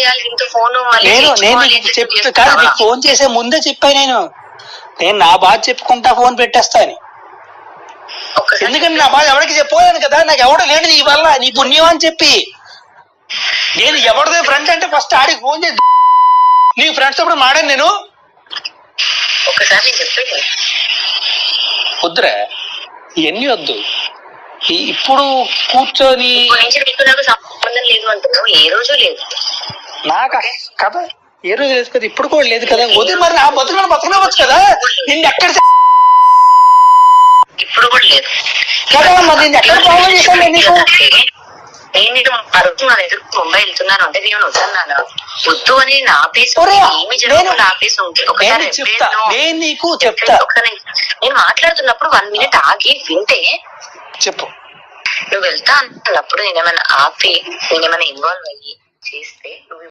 చేయాలి దీంతో ఫోన్ కాదు ఫోన్ చేసే ముందే చెప్పాను నేను నా బాధ చెప్పుకుంటా ఫోన్ పెట్టేస్తా అని. ఎందుకంటే నా బాధ ఎవరికి చెప్పలేను కదా, నాకు ఎవడు లేడు నీ వల్ల, నీ పుణ్యం అని చెప్పి. నేను ఎవరిదే ఫ్రెండ్ అంటే ఫస్ట్ ఆడికి ఫోన్ చేసి నీ ఫ్రెండ్స్ అప్పుడు మాడాను నేను. ఒకసారి చెప్పండి వద్దురా ఇవన్నీ వద్దు. ఇప్పుడు కూర్చొని సంబంధం లేదు అంటున్నావు, ఏ రోజు లేదు నాకు కదా, ఏ రోజు లేదు కదా, ఇప్పుడు కూడా లేదు కదా. వద్దు మరి నా బతుకునవచ్చు కదా, నిన్ను ఎక్కడ ఇప్పుడు కూడా లేదు కదా, మరి నేను ఎక్కడ ప్రాబ్లం చేశాను నీకు. నేను ఆ రోజు నా దగ్గర ముంబై వెళ్తున్నాను అంటే నేను వద్దన్నాను, వద్దు అని నా ఆపేసి ఏమి జరగకుండా ఆపేసి ఉంటే ఒకసారి నేను మాట్లాడుతున్నప్పుడు 1 minute ఆగి వింటే చెప్పు. నువ్వు వెళ్తా అన్నప్పుడు నేనేమైనా ఆపి నేనేమైనా ఇన్వాల్వ్ అయ్యి చేస్తే